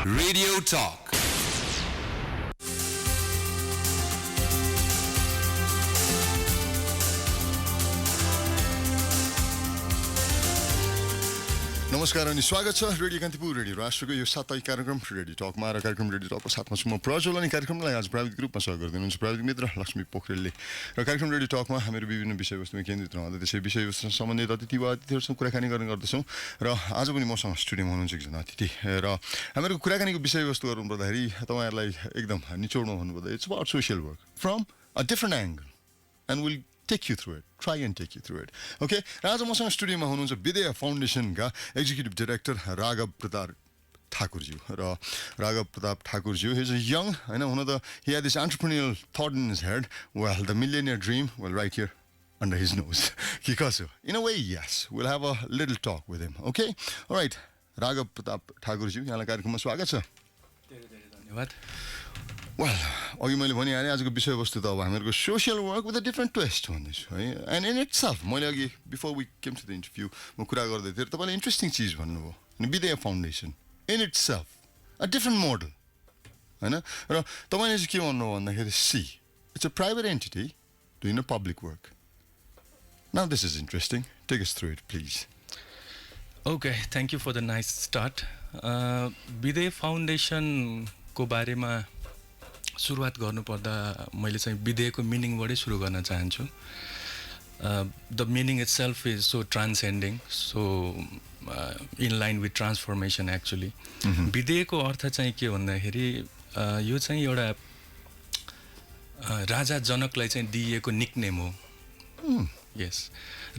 Radio Talk. नमस्कार अनि स्वागत छ रेडियो कान्तिपुर रेडियो राष्ट्रको यो साप्ताहिक कार्यक्रम रेडियो टकमा र कार्यक्रम रेडियो टकको साथमा छु म प्रज्वल अनि कार्यक्रमलाई आज प्राविधिक रूपमा सहयोग गरिदिनुहुन्छ प्राविधिक मित्र लक्ष्मी पोखरेलले र कार्यक्रम रेडियो टकमा हामीहरू विभिन्न विषयवस्तुमा केन्द्रित रहँदै त्यसै विषयवस्तुसँग सम्बन्धित अतिथि वा अतिथिहरूसँग कुराकानी गर्ने गर्दछौँ र आज पनि मसँग स्टुडियोमा हुनुहुन्छ एकजना अतिथि र हामीहरूको कुराकानीको विषयवस्तु गर्नु पर्दाखेरि तपाईँहरूलाई एकदम निचोडमा भन्नुपर्दा it's about social work from a different angle and will take you through it. Try and take you through it. Okay? र आज मसँग स्टुडियोमा हुनुहुन्छ विदेय फाउन्डेसनका एक्जिक्युटिभ डाइरेक्टर राघव प्रताप ठाकुरज्यू र Raghav Pratap ठाकुरज्यू he is a young, होइन हुन त he had this entrepreneurial thought in his head, well, the millionaire dream, well, right here under his nose. के कसो? In a way, yes. We'll have a little talk with him. Okay? All right. Raghav Pratap ठाकुरज्यू यहाँलाई कार्यक्रममा स्वागत छ. धेरै धन्यवाद. Well, अघि मैले भनिहालेँ आजको विषयवस्तु त अब हामीहरूको social work with a different twist भन्दैछु है एन्ड इन इट सेल्फ मैले अघि before we came to the interview म कुरा गर्दै थिएँ तपाईँले इन्ट्रेस्टिङ चिज भन्नुभयो अनि Videh foundation in itself a different model होइन र तपाईँले चाहिँ के भन्नुभयो भन्दाखेरि see it's a private entity doing a public work now this is interesting take us through it please. Okay, thank you for the nice start. Videh फाउन्डेसनको बारेमा सुरुवात गर्नुपर्दा मैले चाहिँ विदेयको मिनिङबाटै सुरु गर्न चाहन्छु. The meaning itself is so transcending, so in line with transformation actually. विदेयको अर्थ चाहिँ के भन्दाखेरि यो चाहिँ एउटा राजा जनकलाई चाहिँ दिइएको निकनेम हो. यस,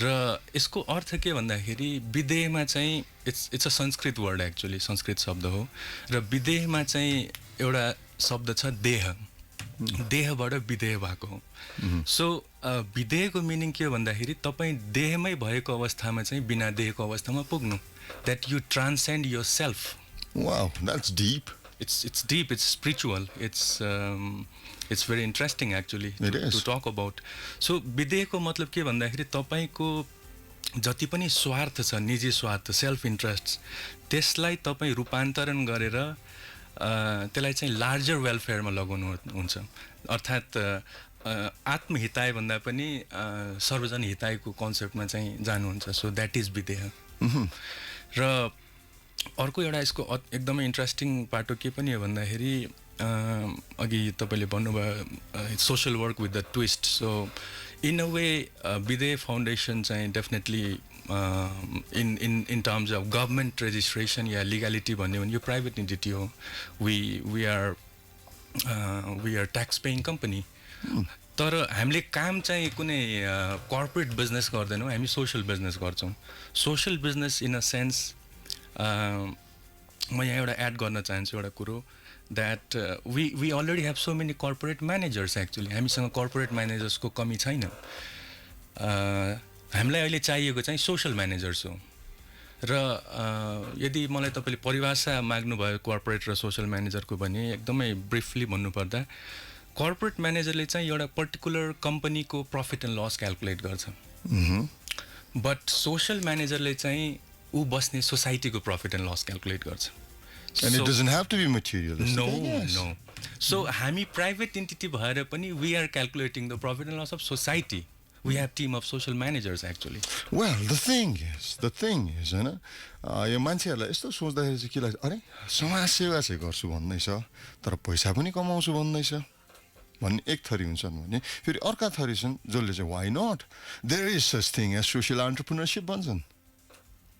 र यसको अर्थ के भन्दाखेरि विदेयमा चाहिँ it's a Sanskrit word actually, Sanskrit शब्द हो र विदेयमा चाहिँ एउटा शब्द छ देह, देहबाट विदेय भएको हो. सो विदेयको मिनिङ के हो भन्दाखेरि तपाईँ देहमै भएको अवस्थामा चाहिँ बिना देहको अवस्थामा पुग्नु, that you transcend yourself. Wow, that's deep. It's deep, it's spiritual, it's very interesting actually to talk about. So विदेयको मतलब के भन्दाखेरि तपाईँको जति पनि स्वार्थ छ, निजी स्वार्थ, सेल्फ इन्ट्रेस्ट, त्यसलाई तपाईँ रूपान्तरण गरेर त्यसलाई चाहिँ लार्जर वेलफेयरमा लगाउनु हुन्छ. अर्थात् आत्महिताय भन्दा पनि सर्वजन हितायको कन्सेप्टमा चाहिँ जानुहुन्छ. So that is Videh. र अर्को एउटा यसको एकदमै इन्ट्रेस्टिङ पाटो के पनि हो भन्दाखेरि अघि तपाईँले भन्नुभयो social work with the twist. So in a way Videh foundation चाहिँ definitely in terms of government registration या लिगालिटी भन्यो भने यो प्राइभेट इन्टिटी हो. We are tax paying company. तर हामीले काम चाहिँ कुनै कर्पोरेट बिजनेस गर्दैनौँ, हामी सोसियल बिजनेस गर्छौँ. Social business in a sense म यहाँ एउटा एड गर्न चाहन्छु एउटा कुरो, that we already have so many corporate managers. Actually हामीसँग कर्पोरेट म्यानेजर्सको कमी छैन. हामीलाई अहिले चाहिएको चाहिँ सोसियल म्यानेजर्स हो. र यदि मलाई तपाईँले परिभाषा माग्नुभयो कर्पोरेट र सोसियल म्यानेजरको भने एकदमै ब्रिफली भन्नुपर्दा कर्पोरेट म्यानेजरले चाहिँ एउटा पर्टिकुलर कम्पनीको प्रफिट एन्ड लस क्यालकुलेट गर्छ. बट सोसियल म्यानेजरले चाहिँ ऊ बस्ने सोसाइटीको प्रफिट एन्ड लस क्यालकुलेट गर्छ. And it doesn't have to be materialistic. No. So हामी प्राइभेट इन्टिटी भएर पनि we are calculating the profit and loss of society. We have team of social managers actually. Well, the thing is, होइन यो मान्छेहरूलाई यस्तो सोच्दाखेरि चाहिँ के लाग्छ, अरे समाजसेवा चाहिँ गर्छु भन्दैछ तर पैसा पनि कमाउँछु भन्दैछ भन्ने एक थरी हुन्छन् भने फेरि अर्का थरी छन् जसले चाहिँ why not, there is such thing as social entrepreneurship भन्छन्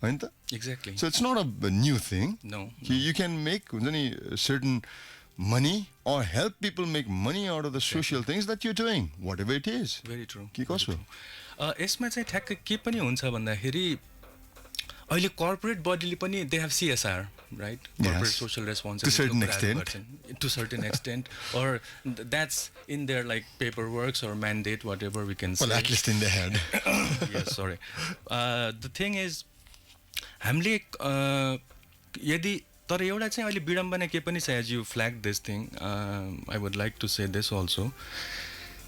होइन त. Exactly. So it's not a new thing. No. You can make हुन्छ नि certain money or help people make money out of the social things that you're doing, whatever it is. Very true. के कसो? यसमा चाहिँ ठ्याक्कै के पनि हुन्छ भन्दाखेरि अहिले कर्पोरेट बडीले पनि they have CSR, right? Corporate social responsibility to certain extent or that's in their like paperworks or mandate, whatever we can say. Well, at least in their head. Yes, sorry. The thing is हामीले यदि तर एउटा चाहिँ अहिले विडम्बना के पनि छ, as you flag this thing, I would like to say this also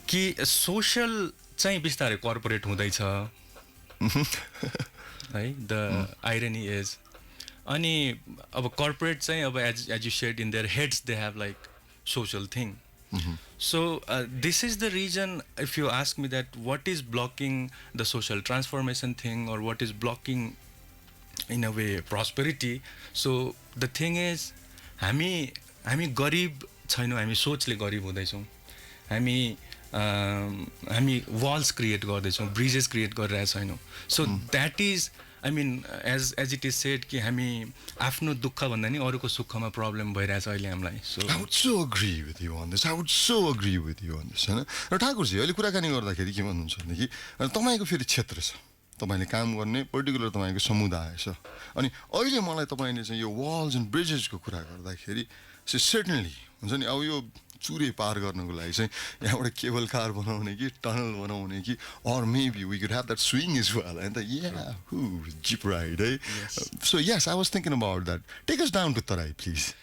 कि सोसियल चाहिँ बिस्तारै कर्पोरेट हुँदैछ है. द आइरनी इज अनि अब कर्पोरेट चाहिँ अब as you said in their heads they have like social thing So this is the reason, if you ask me, that what is blocking the social transformation thing, or what is blocking in a way prosperity. So the thing is, हामी गरिब छैनौँ, हामी सोचले गरिब हुँदैछौँ. हामी walls create गर्दैछौँ, bridges create गरिरहेको छैनौँ. So that is I mean as it is said कि हामी आफ्नो दुःख भन्दा नि अरूको सुखमा प्रब्लम भइरहेछ अहिले हामीलाई. So I would so agree with you on this. I would so agree with you on this. हैन र ठाकुरजी अहिले कुराकानी गर्दाखेरि के भन्नुहुन्छ भनेदेखि तपाईँको फेरि क्षेत्र छ, तपाईँले काम गर्ने पर्टिकुलर तपाईँको समुदाय छ. अनि अहिले मलाई तपाईँले चाहिँ यो वाल्स एन्ड ब्रिजेसको कुरा गर्दाखेरि सर्टेनली हुन्छ नि, अब यो चुरे पार गर्नको लागि चाहिँ यहाँबाट केबल कार बनाउने कि टनल बनाउने कि or maybe we could have that swing as well. And jeep ride, eh? Yes. So yes, I was thinking about that. Take us down to Tarai, please.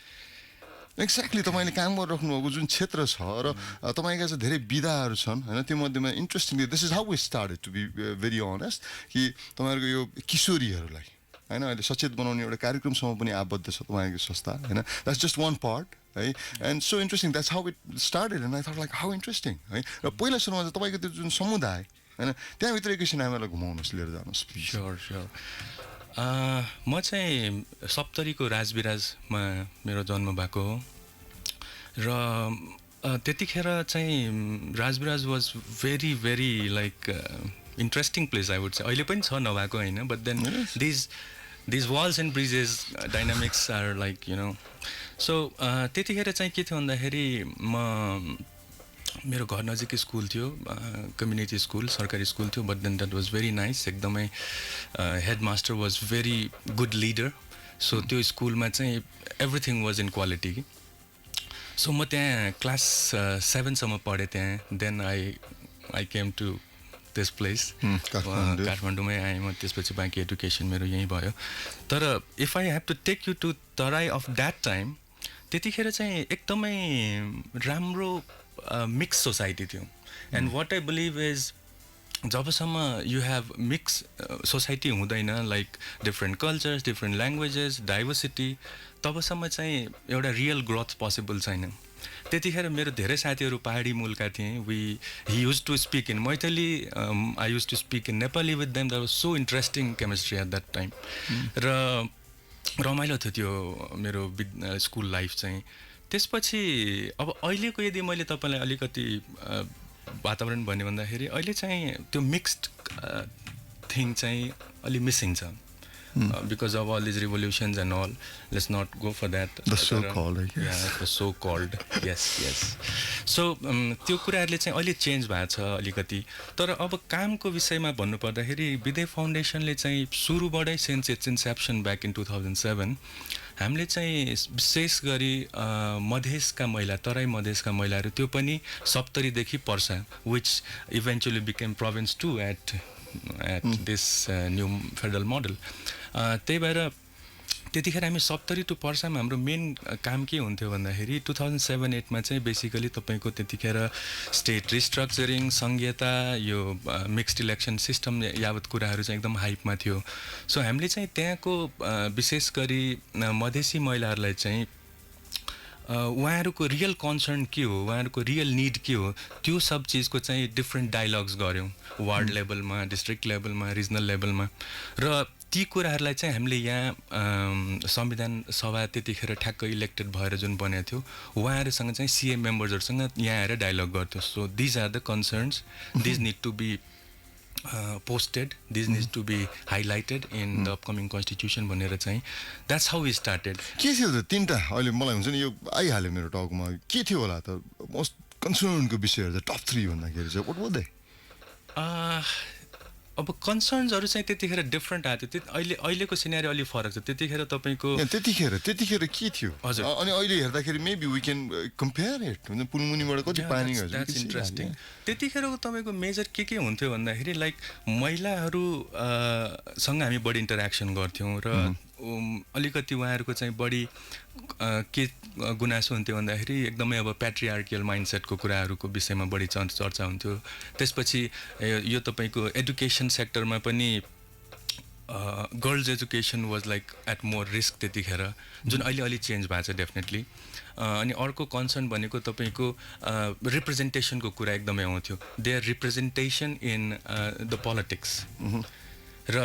Exactly तपाईँले काम गरिराख्नु भएको जुन क्षेत्र छ र तपाईँका चाहिँ धेरै विधाहरू छन् होइन, त्यो मध्येमा interestingly this is how we started to be very honest कि तपाईँहरूको यो किशोरीहरूलाई होइन अहिले सचेत बनाउने एउटा कार्यक्रमसम्म पनि आबद्ध छ तपाईँको संस्था होइन. द्याट्स जस्ट वान पार्ट है. And so interesting, that's how it started and I thought like how interesting है. र पहिला सुरुमा चाहिँ तपाईँको त्यो जुन समुदाय होइन त्यहाँभित्र एकैछिन हामीलाई घुमाउनुहोस्, लिएर जानुहोस्. स्योर. म चाहिँ सप्तरीको राजविराजमा मेरो जन्म भएको हो र त्यतिखेर चाहिँ Rajbiraj was very very like interesting place I would say. अहिले पनि छ नभएको होइन, but then these walls and bridges dynamics are like you know. So त्यतिखेर चाहिँ के थियो भन्दाखेरि मेरो घर नजिकै स्कुल थियो, कम्युनिटी स्कुल, सरकारी स्कुल थियो. But then that was very nice, एकदमै head master was very good leader. So त्यो स्कुलमा चाहिँ everything was in quality. So म त्यहाँ क्लास 7सम्म पढेँ त्यहाँ. Then I came to this place, काठमाडौँमै आएँ म. त्यसपछि बाँकी एडुकेसन मेरो यहीँ भयो. तर if I have to take you to Terai of that time, त्यतिखेर चाहिँ एकदमै राम्रो मिक्स सोसाइटी थियो. And what I believe is जबसम्म यु हेभ मिक्स सोसाइटी हुँदैन, like different cultures, different languages, diversity, तबसम्म चाहिँ एउटा रियल ग्रोथ पोसिबल छैन. त्यतिखेर मेरो धेरै साथीहरू पहाडी मूलका थिए. He use to speak in Maithili, I use to speak in Nepali with them. That was so interesting chemistry at that time. र रमाइलो थियो त्यो मेरो स्कुल लाइफ चाहिँ. त्यसपछि अब अहिलेको यदि मैले तपाईँलाई अलिकति वातावरण भन्यो भन्दाखेरि अहिले चाहिँ त्यो मिक्स्ड थिङ चाहिँ अलि मिसिङ छ. Because of all these revolutions and all, let's not go for that. The so-called, I guess. Yeah, the so-called. Yes. So त्यो कुराहरूले चाहिँ अहिले चेन्ज भएको छ अलिकति. तर अब कामको विषयमा भन्नुपर्दाखेरि विदय फाउन्डेसनले चाहिँ सुरुबाटै since it's inception back in 2007 हामीले चाहिँ विशेष गरी मधेसका महिला, तराई मधेसका महिलाहरू, त्यो पनि सप्तरीदेखि Parsa, which eventually became province 2 at this new federal model. त्यही भएर त्यतिखेर हामी सप्तरी टु पर्सामा हाम्रो मेन काम के हुन्थ्यो भन्दाखेरि 2007-8मा चाहिँ बेसिकली तपाईँको त्यतिखेर स्टेट रिस्ट्रक्चरिङ, सङ्घीयता, यो मिक्स्ड इलेक्सन सिस्टम यावत कुराहरू चाहिँ एकदम हाइपमा थियो. सो हामीले चाहिँ त्यहाँको विशेष गरी मधेसी महिलाहरूलाई चाहिँ उहाँहरूको रियल कन्सर्न के हो, उहाँहरूको रियल निड के हो, त्यो सब चिजको चाहिँ डिफ्रेन्ट डायलग्स गऱ्यौँ वार्ड लेभलमा, डिस्ट्रिक्ट लेभलमा, रिजनल लेभलमा. र ती कुराहरूलाई चाहिँ हामीले यहाँ संविधान सभा त्यतिखेर ठ्याक्क इलेक्टेड भएर जुन बनेको थियो उहाँहरूसँग चाहिँ सिएम मेम्बर्सहरूसँग यहाँ आएर डायलग गर्थ्यो. So these are the concerns, these need to be posted, this needs to be highlighted in the upcoming constitution भनेर चाहिँ that's how we started. के थियो त तीनटा अहिले मलाई हुन्छ नि यो आइहाल्यो मेरो टकमा, के थियो होला त मोस्ट कन्सर्नको विषयहरू चाहिँ टप 3 भन्दाखेरि चाहिँ what were they? अब कन्सर्न्सहरू चाहिँ त्यतिखेर डिफ्रेन्ट आएको थियो. अहिलेको सिनेरियो अलिक फरक छ. त्यतिखेर तपाईँको त्यतिखेर के थियो अनि अहिले हेर्दाखेरि maybe we can compare it. पुलमुनीबाट कति पानी गयो. That's interesting. त्यतिखेरको तपाईँको मेजर के हुन्थ्यो भन्दाखेरि लाइक महिलाहरूसँग हामी बढी इन्टरेक्सन गर्थ्यौँ र अलिकति उहाँहरूको चाहिँ बढी के गुनासो हुन्थ्यो भन्दाखेरि एकदमै अब प्याट्रिआर्कियल माइन्डसेटको कुराहरूको विषयमा बढी चर्चा हुन्थ्यो. त्यसपछि यो तपाईँको एडुकेसन सेक्टरमा पनि girls education was like at more risk त्यतिखेर, जुन अहिले अलि चेन्ज भएको छ डेफिनेटली। अनि अर्को कन्सर्न भनेको तपाईँको रिप्रेजेन्टेसनको कुरा एकदमै आउँथ्यो, there representation in the politics. र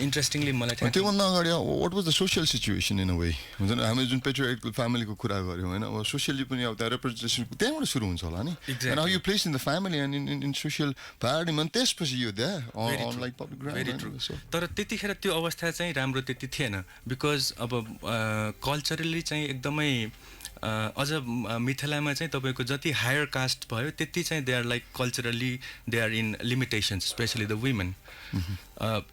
इन्ट्रेस्टिङली मलाई त्योभन्दा अगाडि what was the social situation in a way हुन्छ नि, हामीले जुन पेट्रियार्कल फ्यामिलीको कुरा गऱ्यौँ होइन, अब सोसियली पनि अब त्यहाँ रिप्रेजेन्टेसन त्यहाँबाट सुरु हुन्छ होला नि, and how you place in the family and in social paradigm, अनि त्यसपछि यो द्या अन लाइक पब्लिक ग्राउन्ड। तर त्यतिखेर त्यो अवस्था चाहिँ राम्रो त्यति थिएन, बिकज अब कल्चरली चाहिँ एकदमै अझ मिथिलामा चाहिँ तपाईँको जति हायर कास्ट भयो त्यति चाहिँ they are like culturally they are in limitations, especially the women.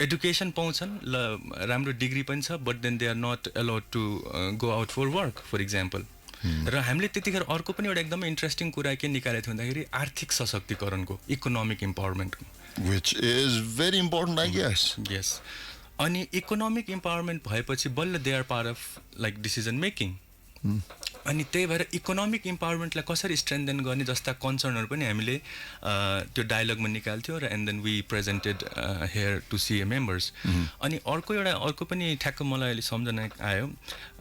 Education पाउँछन्, ल राम्रो डिग्री पनि छ, but then they are not allowed to go out for work for example. र हामीले त्यतिखेर अर्को पनि एउटा एकदमै इन्ट्रेस्टिङ कुरा के निकालेको थियो भन्दाखेरि आर्थिक सशक्तिकरणको, इकोनोमिक इम्पावरमेन्टको, which is very important I guess. Yes, अनि इकोनोमिक इम्पावरमेन्ट भएपछि बल्ल they are part of like decision making. अनि त्यही भएर इकोनोमिक इम्पावरमेन्टलाई कसरी स्ट्रेन्थेन गर्ने जस्ता कन्सर्नहरू पनि हामीले त्यो डायलगमा निकाल्थ्यो, र and then we presented here to CA members. अनि अर्को पनि ठ्याक्क मलाई अहिले सम्झना आयो,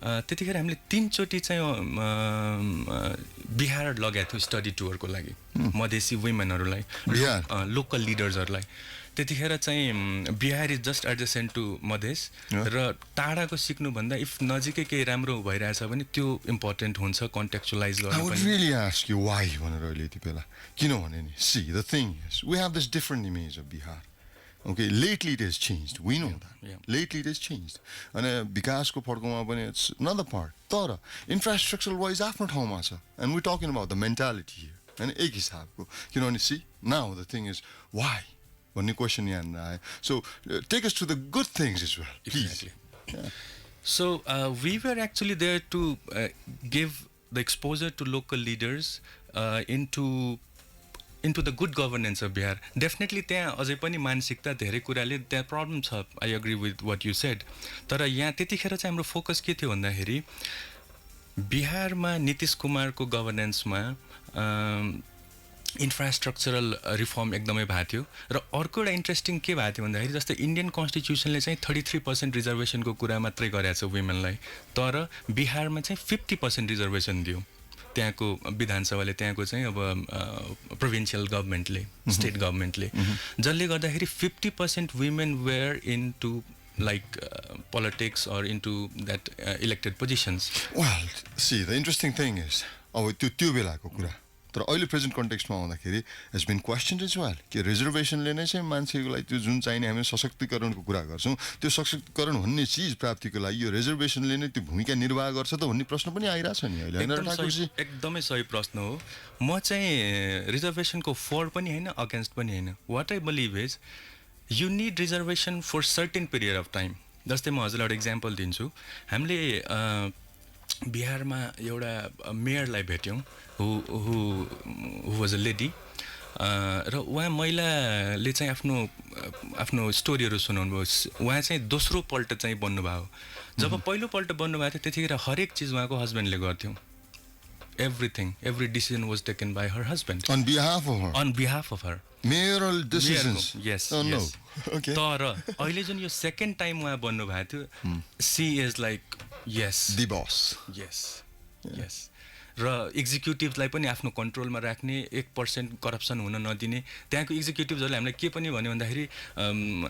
त्यतिखेर हामीले 3 चोटि चाहिँ बिहार लगाएको थियो स्टडी टुरको लागि मधेसी वुमेनहरूलाई, लोकल लिडर्सहरूलाई। त्यतिखेर चाहिँ Bihar is just adjacent to Madhesh, र टाढाको सिक्नुभन्दा इफ नजिकै केही राम्रो भइरहेछ भने त्यो इम्पोर्टेन्ट हुन्छ कन्टेक्चुअलाइज गर्न। I would really ask you why भनेर अहिले यति बेला किनभने नि, see the thing is we have this different image of Bihar. Okay, lately it has changed, we know that. Lately it has changed. अनि विकासको फड्कोमा पनि it's another part. तर infrastructural wise आफ्नो ठाउँमा छ, and we're talking about the mentality here. अनि एक हिसाबको किनभने see now the thing is why भन्ने क्वेसन यहाँ आयो, so take us to the good things as well, please. Exactly. Yeah. So we were actually there to give the exposure to local leaders into the good governance of Bihar. Definitely त्यहाँ अझै पनि मानसिकता धेरै कुराले त्यहाँ problem छ, I agree with what you said. तर यहाँ त्यतिखेर चाहिँ हाम्रो फोकस के थियो भन्दाखेरि बिहारमा नीतिश कुमारको गभर्नेन्समा इन्फ्रास्ट्रक्चरल रिफर्म एकदमै भएको थियो, र अर्को एउटा इन्ट्रेस्टिङ के भएको थियो भन्दाखेरि जस्तै इन्डियन कन्स्टिट्युसनले चाहिँ 33% रिजर्भेसनको कुरा मात्रै गरेको छ वुमेनलाई, तर बिहारमा चाहिँ 50% रिजर्भेसन दियो त्यहाँको विधानसभाले, त्यहाँको चाहिँ अब प्रोभिन्सियल गभर्मेन्टले, स्टेट गभर्मेन्टले, जसले गर्दाखेरि 50% women were in to like politics or into that elected positions. Well, see, the interesting thing is अब त्यो बेलाको कुरा, तर अहिले प्रेजेन्ट कन्टेक्स्टमा आउँदाखेरि has been question is well कि रिजर्भेसनले नै चाहिँ मान्छेको लागि त्यो जुन चाहिने हामी सशक्तिकरणको कुरा गर्छौँ, त्यो सशक्तिकरण भन्ने चिज प्राप्तिको लागि यो रिजर्भेसनले नै त्यो भूमिका निर्वाह गर्छ त भन्ने प्रश्न पनि आइरहेछ नि अहिले। एकदमै सही प्रश्न हो। म चाहिँ रिजर्भेसनको फर पनि होइन, अगेन्स्ट पनि होइन। What I believe is you need reservation for certain period of time. जस्तै म हजुरलाई एउटा इक्जाम्पल दिन्छु, हामीले बिहारमा एउटा मेयरलाई भेट्यौँ हु वाज अ लेडी, र उहाँ महिलाले चाहिँ आफ्नो स्टोरीहरू सुनाउनु भयो। उहाँ चाहिँ दोस्रोपल्ट चाहिँ बन्नुभयो। जब पहिलोपल्ट बन्नुभएको थियो त्यतिखेर हरेक चिज उहाँको हस्बेन्डले गर्थ्यो। every decision was taken by her husband on behalf of her mayoral decisions. Yes. Oh, yes. No. Okay. तर अहिले जुन यो सेकेन्ड टाइम उहाँ बन्नु भएको थियो, she is like yes the boss. Yes र एक्जिक्युटिभलाई पनि आफ्नो कन्ट्रोलमा राख्ने, 1% करप्सन हुन नदिने। त्यहाँको एक्जिक्युटिभ्सहरूले हामीलाई के पनि भन्यो भन्दाखेरि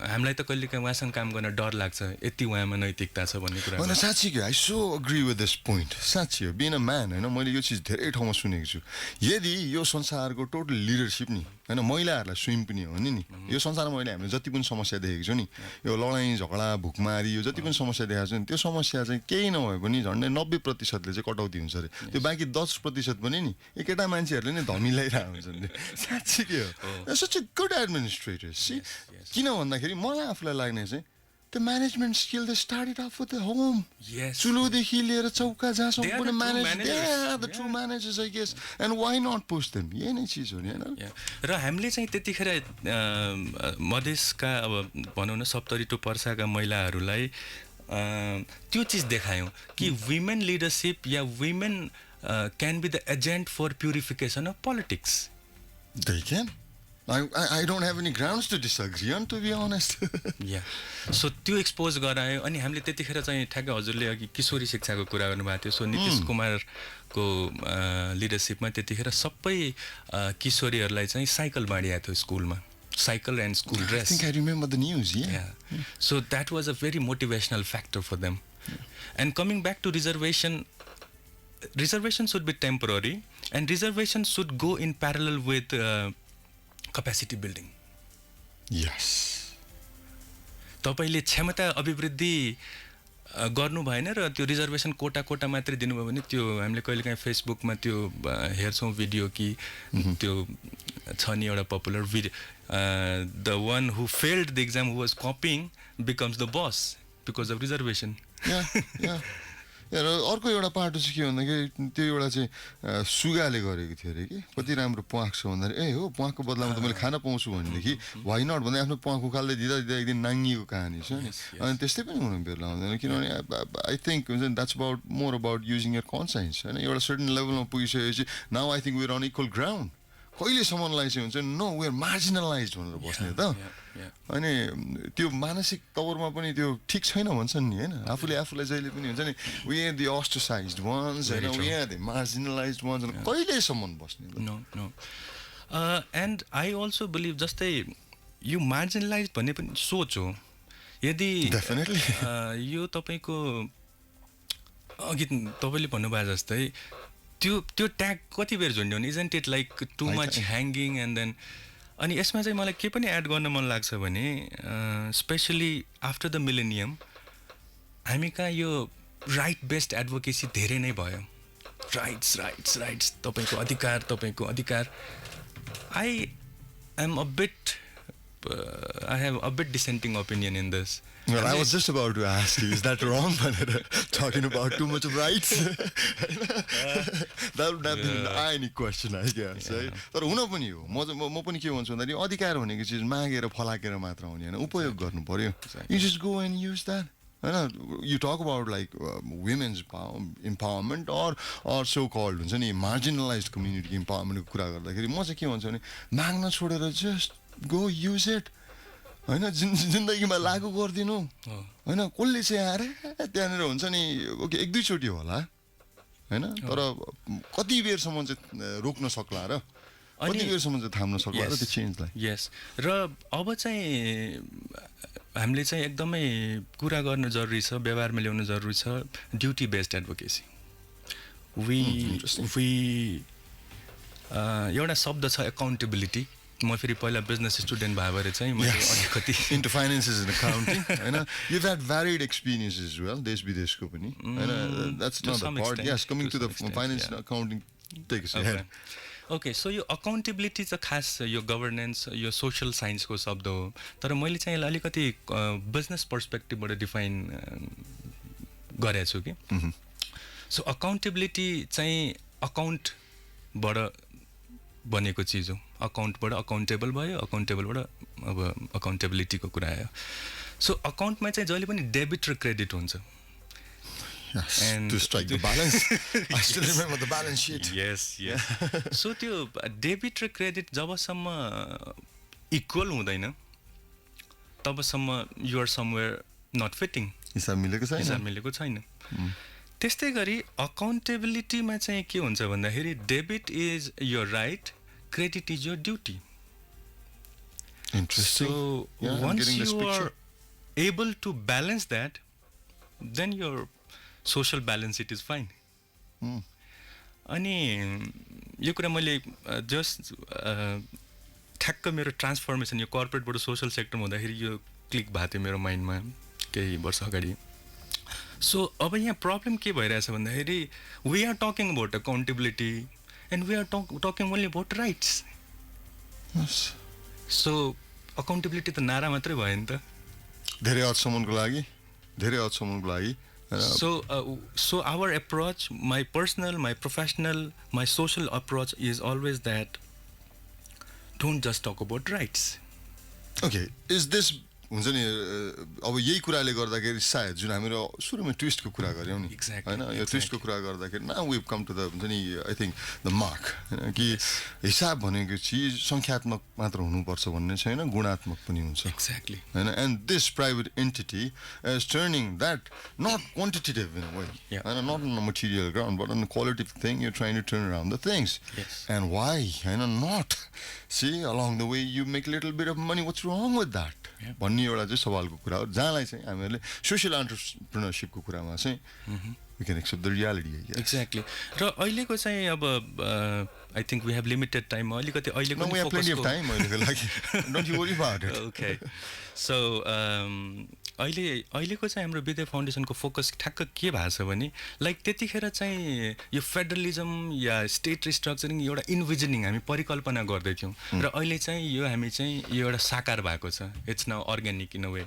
हामीलाई त कहिले काहीँ उहाँसँग काम गर्न डर लाग्छ, यति उहाँमा नैतिकता छ भन्ने कुरा। होइन, साँच्ची कि I so agree with this point. साँच्ची हो, बिन अ म्यान होइन, मैले यो चिज धेरै ठाउँमा सुनेको छु। यदि यो संसारको टोटल लिडरसिप नि होइन महिलाहरूलाई स्वयं पनि हो नि, यो संसारमा मैले हामीले जति पनि समस्या देखेको छु नि, यो लडाइँ झगडा भुकमारी यो जति पनि समस्या देखाएको छु नि, त्यो समस्या चाहिँ केही नभए पनि झन्डै 90%ले चाहिँ कटौती हुन्छ अरे। त्यो बाँकी 10% पनि नि एकेटा मान्छेहरूले नै धमिलाइरहेको हुन्छन्। साँच्ची के हो, सच अ गुड एडमिनिस्ट्रेटर। किन भन्दाखेरि मलाई आफूलाई लाग्ने चाहिँ the management skill they started off with the home. Yes. चुलोदेखि लिएर चौका जहाँसम्म पनि manage, the true Yeah. managers I guess, and why not push them? यही नै चिज हो नि हैन। र हामीले चाहिँ त्यतिखेर मधेसका अब भनौँ न 70 टु पर्साका महिलाहरूलाई त्यो चिज देखायौँ कि वुमेन लिडरसिप या women can be the agent for purification of politics. They can. I don't have any grounds to disagree on, to be honest. Yeah so त्यो एक्सपोज गरायो अनि हामीले त्यतिखेर चाहिँ ठ्याक्कै हजुरले अघि किशोरी शिक्षाको कुरा गर्नुभएको थियो सो नीतिश कुमारको लिडरसिपमा त्यतिखेर सबै किशोरीहरूलाई चाहिँ साइकल बाँडिएको थियो स्कुलमा cycle and school dress I think I remember the news, yeah. So that was a very motivational factor for them. And coming back to reservation should be temporary and reservation should go in parallel with capacity building. Yes. तपाईले क्षमता अभिवृद्धि गर्नु भएन र त्यो reservation कोटा मात्रै दिनुभयो भने त्यो हामीले कहिलेकाहीँ फेसबुकमा त्यो हेर्छौँ भिडियो कि त्यो छ नि एउटा popular video the one who failed the exam who was cupping becomes the bus because of reservation र अर्को एउटा पाटो चाहिँ के भन्दाखेरि त्यो एउटा चाहिँ सुगाले गरेको थियो अरे कि कति राम्रो प्वाख छ भन्दाखेरि ए हो प्वाखको बदलामा त मैले खाना पाउँछु भनेदेखि वाइ नट भन्दै आफ्नो प्वाख उखाल्दै दिँदा एक दिन नाङ्गिएको कहानी छ नि अनि त्यस्तै पनि हुनु बेला हुँदैन किनभने आई थिङ्क हुन्छ नि that's about more about using your conscience होइन एउटा सर्टन लेभलमा पुगिसकेपछि now I think we're on equal ground कहिलेसम्मलाई चाहिँ हुन्छ नो वेयर मार्जिनलाइज भनेर बस्ने त अनि त्यो मानसिक तवरमा पनि त्यो ठिक छैन भन्छन् नि होइन आफूलाई जहिले पनि हुन्छ नि we are the ostracized ones होइन we are the marginalized ones कहिलेसम्म बस्ने no and I also believe जस्तै यो मार्जिनलाइज भन्ने पनि सोच हो यदि डेफिनेटली यो तपाईँको अघि तपाईँले भन्नुभयो जस्तै त्यो ट्याग कति बेर झुन्ड्याउने isn't it like too much hanging and then अनि यसमा चाहिँ मलाई के पनि एड गर्न मन लाग्छ भने स्पेसली आफ्टर द मिलेनियम हामी कहाँ यो राइट बेस्ड एडभोकेसी धेरै नै भयो राइट्स तपाईँको अधिकार I have a bit dissenting opinion in this Well, I was just about to ask you, is that wrong? Talking about too much of rights? That would have been an ironic question, I guess. Right? तर हुन पनि हो म पनि के भन्छु भन्दाखेरि अधिकार भनेको चिज मागेर फलाकेर मात्र हुने होइन उपयोग गर्नु पर्यो you just go and use that होइन you talk about like women's empowerment or so called हुन्छ नि मार्जिनलाइज कम्युनिटी इम्पावरमेन्टको कुरा गर्दाखेरि म चाहिँ के भन्छु भने माग्न छोडेर जस्ट गो युज इट होइन जिन्दगीमा लागु गरिदिनु होइन कसले चाहिँ आएर त्यहाँनिर हुन्छ नि ओके एक दुईचोटि होला होइन तर कति बेरसम्म चाहिँ रोक्न सक्ला र कति बेरसम्म चाहिँ थाम्न सक्ला र त्यो चेन्जलाई यस र अब चाहिँ हामीले चाहिँ एकदमै कुरा गर्नु जरुरी छ व्यवहारमा ल्याउनु जरुरी छ ड्युटी बेस्ड एडभोकेसी एउटा शब्द छ एकाउन्टेबिलिटी म फेरि पहिला बिजनेस स्टुडेन्ट भएर चाहिँ मैले अलिकति इन्टु फाइनेन्सेस एन्ड अकाउन्टिङ होइन you had varied experiences well देश विदेशको पनि होइन that's not the part yes coming to the finance and accounting take us ahead okay so यो अकाउन्टेबिलिटी चाहिँ खास यो गभर्नेन्स यो सोसल साइन्सको शब्द हो तर मैले चाहिँ यसलाई अलिकति बिजनेस पर्सपेक्टिभबाट डिफाइन गरेको छु कि सो अकाउन्टेबिलिटी चाहिँ अकाउन्टबाट बनेको चिज हो अकाउन्टबाट अकाउन्टेबल भयो अकाउन्टेबलबाट अब अकाउन्टेबिलिटीको कुरा आयो सो अकाउन्टमा चाहिँ जहिले पनि डेबिट र क्रेडिट हुन्छ to strike the balance. I still remember the balance sheet. Yes. So त्यो डेबिट र क्रेडिट जबसम्म इक्वल हुँदैन तबसम्म you are somewhere not fitting हिसाब मिलेको छैन त्यस्तै गरी अकाउन्टेबिलिटीमा चाहिँ के हुन्छ भन्दाखेरि debit is your right credit is your duty Interesting. So once you are able to balance that then your social balance it is fine. अनि यो कुरा मैले जस्ट ठ्याक्क मेरो ट्रान्सफर्मेसन यो कर्पोरेटबाट सोसल सेक्टरमा हुँदाखेरि यो क्लिक भएको थियो मेरो माइन्डमा केही वर्ष अगाडि सो अब यहाँ प्रब्लम के भइरहेछ भन्दाखेरि we are talking about accountability and we are talking only about rights so accountability त नारा मात्रै भयो नि त धेरै हदसम्मको लागि So our approach, my personal, my professional, my social approach is always that don't just talk about rights. Okay, is this हुन्छ नि अब यही कुराले गर्दाखेरि सायद जुन हामीहरू सुरुमा ट्विस्टको कुरा गऱ्यौँ नि होइन यो ट्विस्टको कुरा गर्दाखेरि now we come to the हुन्छ नि आई थिङ्क द मार्क होइन कि हिसाब भनेको चिज सङ्ख्यात्मक मात्र हुनुपर्छ भन्ने छैन गुणात्मक पनि हुन्छ एक्ज्याक्टली होइन and this private entity is turning that not quantitative in way होइन not on a material ground but on qualitative thing you trying to turn around the things and why होइन not see along the way you make little bit of money what's wrong with that भन्ने एउटा चाहिँ सवालको कुरा हो जहाँलाई चाहिँ हामीहरूले social एन्टरप्रेनरसिपको कुरामा चाहिँ we can accept the reality exactly र अहिलेको चाहिँ अब I think we have limited टाइममा अलिकति अहिलेको ओके सो अहिलेको चाहिँ हाम्रो विद्या फाउन्डेसनको फोकस ठ्याक्क के भएको छ भने लाइक त्यतिखेर चाहिँ यो फेडरलिजम या स्टेट रिस्ट्रक्चरिङ एउटा इन्भिजनिङ हामी परिकल्पना गर्दैथ्यौँ र अहिले चाहिँ यो हामी चाहिँ यो एउटा साकार भएको छ it's now organic in a way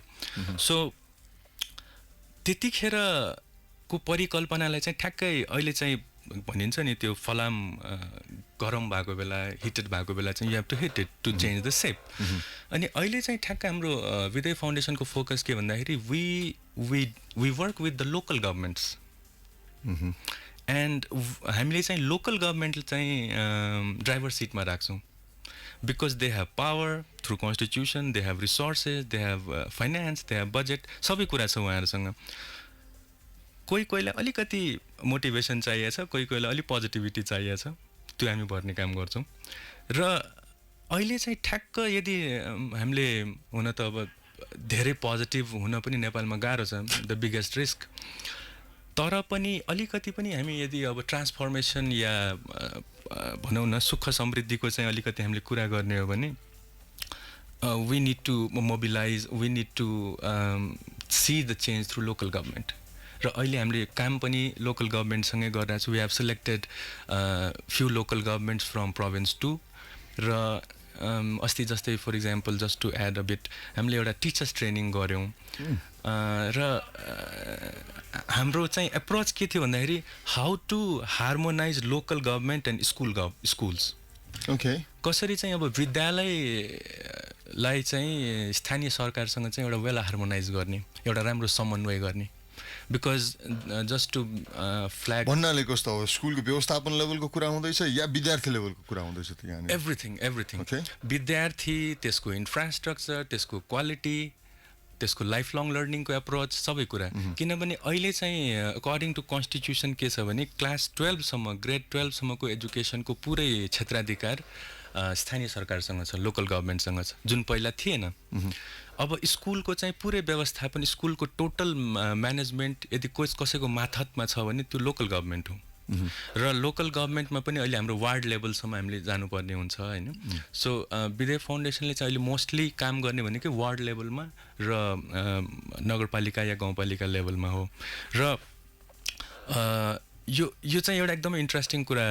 so त्यतिखेरको परिकल्पनालाई चाहिँ ठ्याक्कै अहिले चाहिँ भनिन्छ नि त्यो फलाम गरम भएको बेला हिटेड भएको बेला चाहिँ you have to heat it to change the shape अनि अहिले चाहिँ ठ्याक्क हाम्रो विद्या फाउन्डेसनको फोकस के भन्दाखेरि we work with the local governments and हामीले चाहिँ लोकल गभर्मेन्ट चाहिँ ड्राइभर सिटमा राख्छौँ because they have power through constitution they have resources they have finance they have budget सबै कुरा छ उहाँहरूसँग कोही कोहीलाई अलिकति मोटिभेसन चाहिएको छ कोही कोहीलाई अलिक पोजिटिभिटी चाहिएको छ त्यो हामी भर्ने काम गर्छौँ र अहिले चाहिँ ठ्याक्क यदि हामीले हुन त अब धेरै पोजिटिभ हुन पनि नेपालमा गाह्रो छ द बिगेस्ट रिस्क तर पनि अलिकति पनि हामी यदि अब ट्रान्सफर्मेसन या भनौँ न सुख समृद्धिको चाहिँ अलिकति हामीले कुरा गर्ने हो भने we need to mobilize we need to see the change through local government र अहिले हामीले काम पनि लोकल गभर्मेन्टसँगै गरिरहेको छौँ we have selected few local governments from province 2 र अस्ति जस्तै for example just to add a bit हामीले एउटा टिचर्स ट्रेनिङ गऱ्यौँ र हाम्रो चाहिँ एप्रोच के थियो भन्दाखेरि how to harmonize local government and schools okay कसरी चाहिँ अब विद्यालयलाई चाहिँ स्थानीय सरकारसँग चाहिँ एउटा वेल हार्मोनाइज गर्ने एउटा राम्रो समन्वय गर्ने बिकज जस्ट टु फ्ल्याग भन्नाले कस्तो हो स्कुलको व्यवस्थापन लेभलको कुरा हुँदैछ या विद्यार्थी लेभलको कुरा हुँदैछ त्यहाँ एभ्रिथिङ विद्यार्थी त्यसको इन्फ्रास्ट्रक्चर त्यसको क्वालिटी त्यसको लाइफ लङ लर्निङको एप्रोच सबै कुरा किनभने अहिले चाहिँ अकर्डिङ टु कन्स्टिट्युसन के छ भने क्लास 12सम्म ग्रेड 12सम्मको एजुकेसनको पुरै क्षेत्राधिकार स्थानीय सरकारसँग छ लोकल गभर्मेन्टसँग छ जुन पहिला थिएन अब स्कुलको चाहिँ पुरै व्यवस्थापन स्कुलको टोटल म्यानेजमेन्ट यदि कसैको माथहतमा छ भने त्यो लोकल गभर्मेन्ट हो र लोकल गभर्मेन्टमा पनि अहिले हाम्रो वार्ड लेभलसम्म हामीले जानुपर्ने हुन्छ होइन सो विद्या फाउन्डेसनले चाहिँ अहिले मोस्टली काम गर्ने भनेको वार्ड लेभलमा र नगरपालिका या गाउँपालिका लेभलमा हो र यो चाहिँ एउटा एकदमै इन्ट्रेस्टिङ कुरा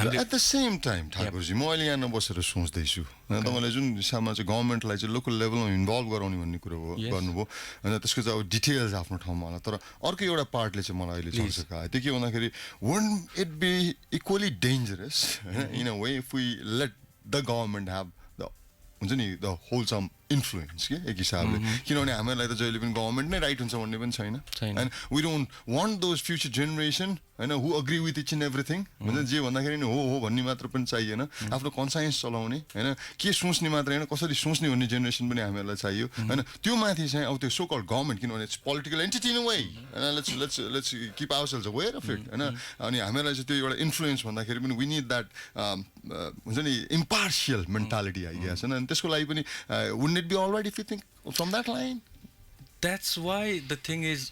at the same time Thakurji म अहिले यहाँ बसेर सोच्दैछु तपाईँले जुन हिसाबमा चाहिँ गभर्मेन्टलाई चाहिँ लोकल लेभलमा इन्भल्भ गराउने भन्ने कुरो हो गर्नुभयो होइन त्यसको चाहिँ अब डिटेल्स आफ्नो ठाउँमा होला तर अर्को एउटा पार्टले चाहिँ मलाई अहिले चल्छ त्यो के भन्दाखेरि wouldn't it be equally dangerous होइन in a way if we let the government have the हुन्छ नि द होलसम इन्फ्लुएन्स के एक हिसाबले किनभने हामीहरूलाई त जहिले पनि गभर्मेन्ट नै राइट हुन्छ भन्ने पनि छैन and we don't want those future generation होइन who agree with each in everything हुन्छ जे भन्दाखेरि नि हो भन्ने मात्र पनि चाहिएन आफ्नो कन्साइन्स चलाउने होइन के सोच्ने मात्र होइन कसरी सोच्ने भन्ने जेनेरेसन पनि हामीहरूलाई चाहियो होइन त्यो माथि चाहिँ अब त्यो सो कल्ड गभर्मेन्ट किनभने it's political entity in a way होइन let's keep ourselves aware of it होइन अनि हामीहरूलाई चाहिँ त्यो एउटा इन्फ्लुएन्स भन्दाखेरि पनि वी निड द्याट हुन्छ नि इम्पार्सियल मेन्टालिटी आइगेस होइन अनि त्यसको लागि पनि wouldn't it be alright if you think from that line That's why the thing is,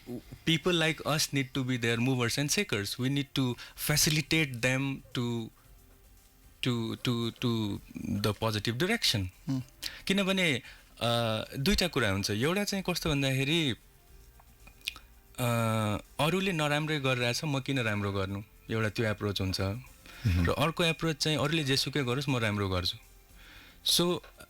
people like us need to be their movers and shakers. We need to facilitate them to the positive direction. किनभने दुईटा कुरा हुन्छ एउटा चाहिँ कस्तो भन्दाखेरि अरूले नराम्रै गरिरहेछ म किन राम्रो गर्नु एउटा त्यो एप्रोच हुन्छ र अर्को एप्रोच चाहिँ अरूले जेसुकै गरोस् म राम्रो गर्छु सो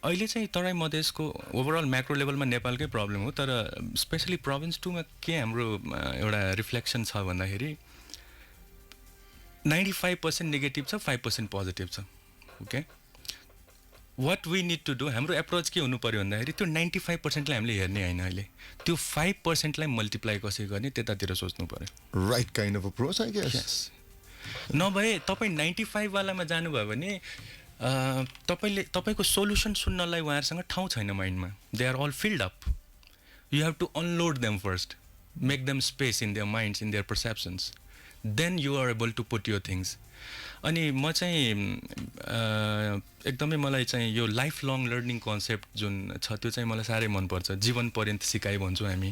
अहिले चाहिँ तराई मधेसको ओभरअल म्याक्रो लेभलमा नेपालकै प्रब्लम हो तर स्पेसली प्रोभिन्स 2 मा के हाम्रो एउटा रिफ्लेक्सन छ भन्दाखेरि 95% नेगेटिभ छ 5% पोजिटिभ छ okay what we need to do हाम्रो एप्रोच के हुनु पऱ्यो भन्दाखेरि त्यो 95%लाई हामीले हेर्ने होइन अहिले त्यो 5%लाई मल्टिप्लाई कसरी गर्ने त्यतातिर सोच्नु पऱ्यो right kind of approach I guess नभए तपाईँ 95 वालामा जानुभयो भने तपाईँको सोल्युसन सुन्नलाई उहाँहरूसँग ठाउँ छैन माइन्डमा they are all filled up you have to unload them first make them space in their minds in their perceptions then you are able to put your things अनि म चाहिँ एकदमै मलाई चाहिँ यो लाइफ लङ लर्निङ कन्सेप्ट जुन छ त्यो चाहिँ मलाई साह्रै मनपर्छ जीवन पर्यन्त सिकाइ भन्छौँ हामी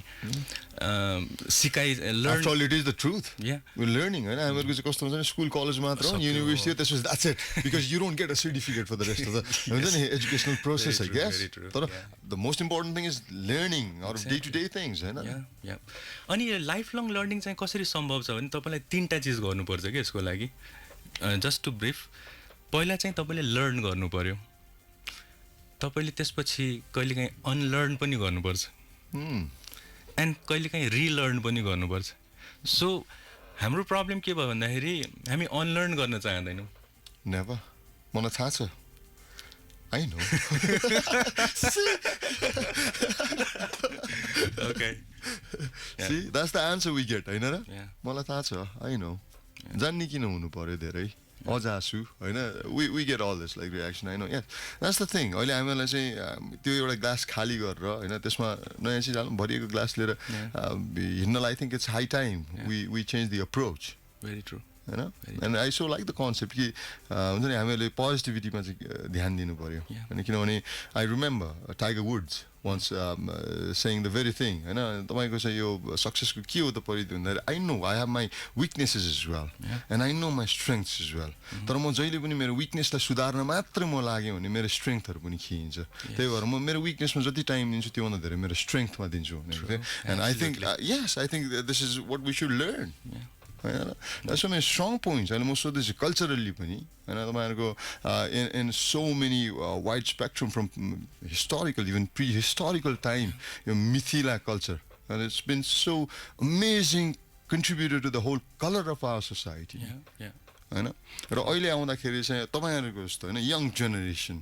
सिकाइ after all it is the truth या लर्निङ होइन हामीहरूको चाहिँ कस्तो हुन्छ नि स्कुल कलेज मात्र हो युनिभर्सिटी हो त्यसपछि that's it because you don't get a certificate for the rest of the हुन्छ नि एजुकेसनल प्रोसेस है ग्यास तर the most important thing is learning or day to day things होइन अनि यो लाइफ लङ लर्निङ चाहिँ कसरी सम्भव छ भने तपाईँलाई 3टा चिज गर्नुपर्छ कि यसको लागि जस्ट टु ब्रिफ पहिला चाहिँ तपाईँले लर्न गर्नु पऱ्यो तपाईँले त्यसपछि कहिलेकाहीँ अनलर्न पनि गर्नुपर्छ एन्ड कहिलेकाहीँ रिलर्न पनि गर्नुपर्छ सो हाम्रो प्रब्लम के भयो भन्दाखेरि हामी अनलर्न गर्न चाहँदैनौँ नेभर मलाई थाहा छ I know okay see that's the answer we get होइन र मलाई थाहा छ आई नो जान्ने किन हुनु पऱ्यो धेरै अजासु होइन we get all this like reaction होइन या द्याट्स द थिङ अहिले हामीलाई चाहिँ त्यो एउटा ग्लास खाली गरेर होइन त्यसमा नयाँ चिज हाल्नु भरिएको ग्लास लिएर हिँड्नलाई I think it's high time we change the approach very true होइन and I so like the concept कि हुन्छ नि हामीहरूले पोजिटिभिटीमा चाहिँ ध्यान दिनु पऱ्यो होइन किनभने I remember Tiger Woods once saying the very thing होइन तपाईँको चाहिँ यो सक्सेसको के हो त परिधि भन्दाखेरि I know I have my weaknesses as well and I know my strengths as well तर म जहिले पनि मेरो विकनेसलाई सुधार्न मात्रै म लाग्यो भने मेरो स्ट्रेङ्थहरू पनि खिइन्छ त्यही भएर म मेरो विकनेसमा जति टाइम दिन्छु त्योभन्दा धेरै मेरो स्ट्रेङ्थमा दिन्छु भनेको थिएँ and I think yes I think this is what we should learn होइन द्याट्स मेरो स्ट्रङ पोइन्ट्स अहिले म सोध्दैछु कल्चरली पनि होइन तपाईँहरूको in so many wide spectrum from historical even pre historical time यो Mithila culture and it's been so amazing contributed to the whole colour of our society होइन र अहिले आउँदाखेरि चाहिँ तपाईँहरूको जस्तो होइन यङ जेनेरेसन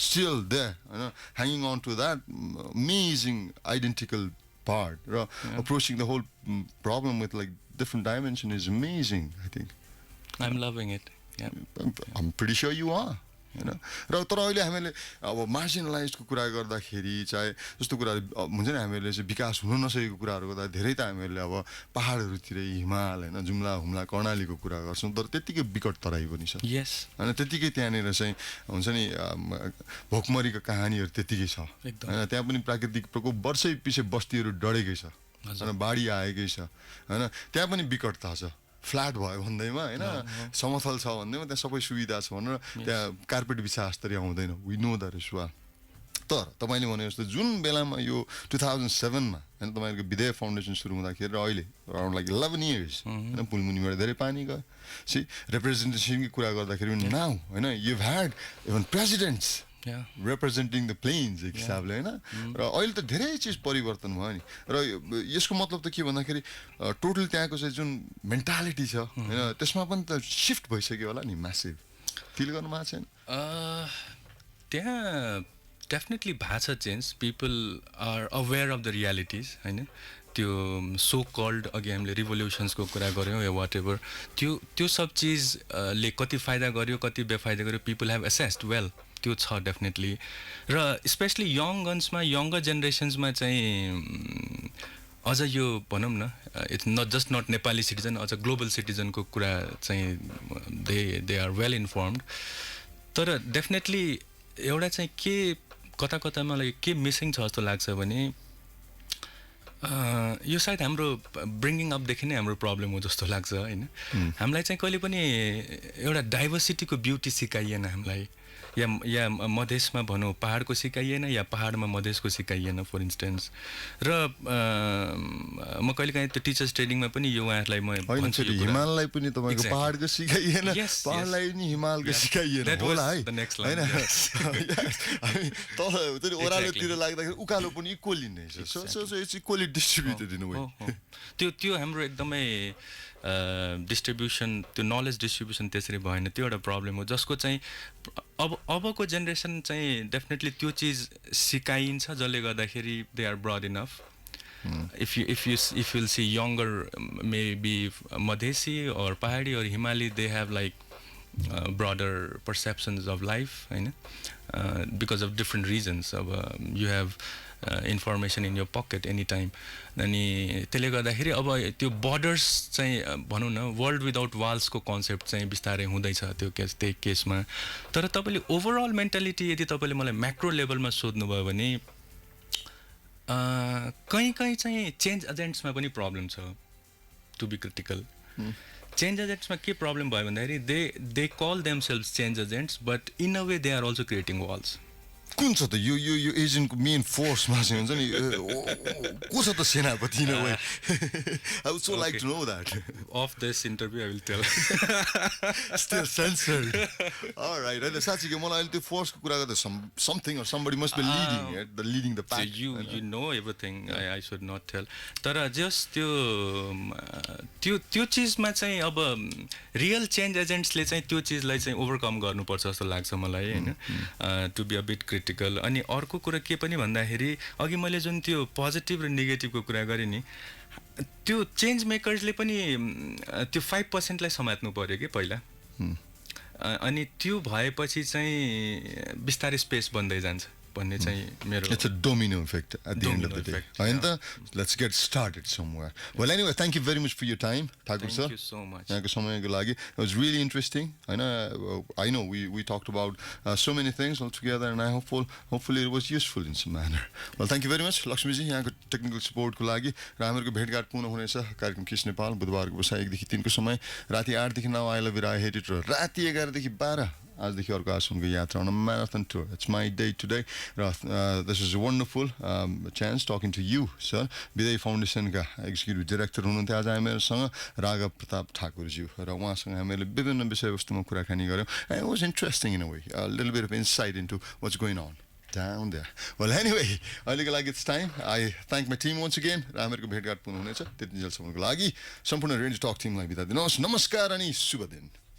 स्टिल दे होइन hanging on to that amazing identical part approaching the whole problem with like different dimension is amazing I think I'm loving it I'm pretty sure you are होइन र तर अहिले हामीले अब मार्जिनलाइजको कुरा गर्दाखेरि चाहे जस्तो कुराहरू हुन्छ नि हामीहरूले चाहिँ विकास हुन नसकेको कुराहरू गर्दा धेरै त हामीहरूले अब पहाडहरूतिर हिमाल होइन जुम्ला हुम्ला कर्णालीको कुरा गर्छौँ तर त्यत्तिकै विकट तराई पनि छ होइन त्यत्तिकै त्यहाँनिर चाहिँ हुन्छ नि भोकमरीको कहानीहरू त्यत्तिकै छ होइन त्यहाँ पनि प्राकृतिक प्रकोप वर्षै पछि बस्तीहरू डढेकै छ होइन बाढी आएकै छ होइन त्यहाँ पनि विकटता छ फ्ल्याट भयो भन्दैमा होइन समथल छ भन्दैमा त्यहाँ सबै सुविधा छ भनेर त्यहाँ कार्पेट बिछा स्तरीय आउँदैन we know that is wall तर तपाईँले भने जस्तो जुन बेलामा यो 2007मा होइन तपाईँहरूको विधेय फाउन्डेसन सुरु हुँदाखेरि र अहिले अराउन्ड लाइक 11 इयर्स होइन पुलमुनिबाट धेरै पानी गयो सी रिप्रेजेन्टेसनकै कुरा गर्दाखेरि पनि नाउ होइन you had even presidents representing the plains एक हिसाबले होइन र अहिले त धेरै चिज परिवर्तन भयो नि र यसको मतलब त के भन्दाखेरि टोटल त्यहाँको चाहिँ जुन मेन्टालिटी छ होइन त्यसमा पनि त सिफ्ट भइसक्यो होला नि म्यासिभ फिल गर्नु भएको छैन त्यहाँ डेफिनेटली भएको छ change people are aware of the realities होइन त्यो सो कल्ड अघि हामीले रिभोल्युसन्सको कुरा गऱ्यौँ या वाट एभर त्यो सब चिजले कति फाइदा गर्यो कति बेफाइदा गर्यो पिपल हेभ एसेस्ड वेल त्यो छ डेफिनेटली र स्पेसली यङ गन्समा यङ्गर जेनेरेसन्समा चाहिँ अझ यो भनौँ न इट्स नट नेपाली सिटिजन अझ ग्लोबल सिटिजनको कुरा चाहिँ दे आर वेल इन्फर्मड तर डेफिनेटली एउटा चाहिँ के कता कता मलाई के मिसिङ छ जस्तो लाग्छ भने यो सायद हाम्रो ब्रिङ्गिङ अपदेखि नै हाम्रो प्रब्लम हो जस्तो लाग्छ होइन हामीलाई चाहिँ कहिले पनि एउटा डाइभर्सिटीको ब्युटी सिकाइएन हामीलाई या मधेसमा भनौँ पहाडको सिकाइएन या पहाडमा मधेसको सिकाइएन फर इन्स्टेन्स र म कहिलेकाहीँ त्यो टिचर्स ट्रेनिङमा पनि यो उहाँहरूलाई म होइन भन्छु यो कुरा। हिमाललाई पनि तपाईँको Exactly. पहाडको सिकाइएन Yes, पहाडलाई नि हिमालको सिकाइएन That होला was है the next line, होइन yes. हामी तल ओह्रालोतिर Exactly. लाग्दाखेरि उकालो पनि इक्वली नै छ so it's equally distributed in a way हो, हो। त्यो हाम्रो एकदमै डिस्ट्रिब्युसन त्यो नलेज डिस्ट्रिब्युसन त्यसरी भएन त्यो एउटा प्रब्लम हो जसको चाहिँ अबको जेनेरेसन चाहिँ डेफिनेटली त्यो चिज सिकाइन्छ जसले गर्दाखेरि they are broad enough if you'll see younger maybe Madhesi or Pahadi or Himali, they have like broader perceptions of life, because of different reasons. You have information in your pocket anytime. अनि त्यसले गर्दाखेरि अब त्यो बर्डर्स चाहिँ भनौँ न world without वाल्सको concept चाहिँ बिस्तारै हुँदैछ त्यो त्यही केसमा तर तपाईँले ओभरअल मेन्टालिटी यदि तपाईँले मलाई म्याक्रो लेभलमा सोध्नुभयो भने कहीँ चाहिँ चेन्ज एजेन्ट्समा पनि प्रब्लम छ टु बी क्रिटिकल चेन्ज एजेन्ट्समा के प्रब्लम भयो भन्दाखेरि they call themselves change agents but in a way they are also creating walls कुन छ त यो एजेन्टको मेन फोर्समा चाहिँ हुन्छ नि को छ त सेनापति in a way I would so like to know that of this interview I will tell still censored alright होइन साँच्चीको मलाई अहिले त्यो फोर्सको कुरा गर्दा something or somebody must be leading the pack you know everything I should not tell तर just त्यो चिजमा चाहिँ अब रियल चेन्ज एजेन्ट्सले चाहिँ त्यो चिजलाई चाहिँ ओभरकम गर्नुपर्छ जस्तो लाग्छ मलाई होइन to be a bit critical अनि अर्को कुरा के पनि भन्दाखेरि अघि मैले जुन त्यो पोजिटिभ र नेगेटिभको कुरा गरेँ नि त्यो चेन्ज मेकर्सले पनि त्यो 5%लाई समात्नु पर्यो कि पहिला अनि त्यो भएपछि चाहिँ बिस्तारै स्पेस बन्दै जान्छ भन्ने चाहिँ मेरो It's a domino effect at the end of the day. होइन त let's get started somewhere. Well anyway, thank you very much for your time, Thakur sir. Thank you so much. यहाँको समयको लागि it was really interesting. होइन I know we talked about so many things all together and I hopefully it was useful in some manner. Well thank you very much लक्ष्मीजी यहाँको technical सपोर्टको लागि र हामीहरूको भेटघाट पुनः हुनेछ कार्यक्रम किस नेपाल बुधबारको बसा 1 देखि 3 को समय राति 8 देखि 9 I love you I hate it र राति 11 देखि 12 आजदेखि अर्को आसनको यात्रा on a marathon tour. It's my day today. This is a wonderful chance talking to you, sir. Videh फाउन्डेसनका एक्जिक्युटिभ डिरेक्टर हुनुहुन्थ्यो आज हामीहरूसँग राघव प्रताप ठाकुरज्यू र उहाँसँग हामीले विभिन्न विषयवस्तुमा कुराकानी गऱ्यौँ. And it was interesting in a way, a little bit of insight into what's going on down there. Well anyway, अहिलेको लागि it's time. I thank my team once again. र हामीहरूको भेटघाट पुनः हुनेछ त्यति जेलसम्मको लागि सम्पूर्ण रेडियो टक टिमलाई बिदा दिनुहोस् नमस्कार अनि शुभ दिन.